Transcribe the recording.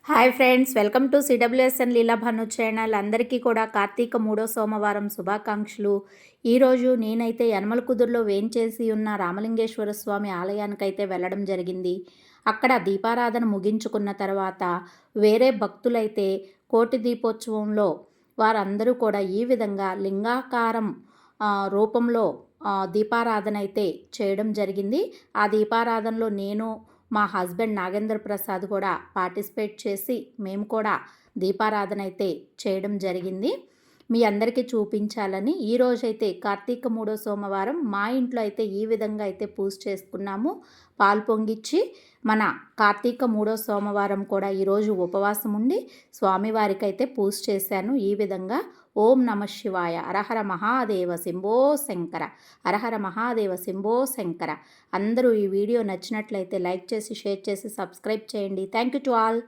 Hi friends, welcome to CWSN Leela Bhanu channel. అందరికీ కూడా కార్తీక 3వ సోమవారం శుభాకాంక్షలు. ఈరోజు నేనైతే యనమల కుదురులో వేంచేసి ఉన్న రామలింగేశ్వర స్వామి ఆలయానికైతే వెళ్ళడం జరిగింది. అక్కడ దీపారాధన ముగించుకున్న తర్వాత వేరే భక్తులైతే కోటి దీపోత్సవంలో వారందరూ కూడా ఈ విధంగా లింగాకారం రూపంలో దీపారాధన అయితే చేయడం జరిగింది. ఆ దీపారాధనలో నేను, మా హస్బెండ్ నాగేంద్ర ప్రసాద్ కూడా పార్టిసిపేట్ చేసి మేము కూడా దీపారాధన అయితే చేయడం జరిగింది. మీ అందరికీ చూపించాలని ఈరోజైతే కార్తీక 3వ సోమవారం మా ఇంట్లో అయితే ఈ విధంగా అయితే పూజ చేసుకున్నాము. పాలు పొంగిచ్చి మన కార్తీక 3వ సోమవారం కూడా ఈరోజు ఉపవాసం ఉండి స్వామివారికి అయితే పూజ చేశాను. ఈ విధంగా ఓం నమ శివాయ, హరహర మహాదేవ శంభో శంకర, హరహర మహాదేవ శంభో శంకర. అందరూ ఈ వీడియో నచ్చినట్లయితే లైక్ చేసి, షేర్ చేసి, సబ్స్క్రైబ్ చేయండి. Thank you to all.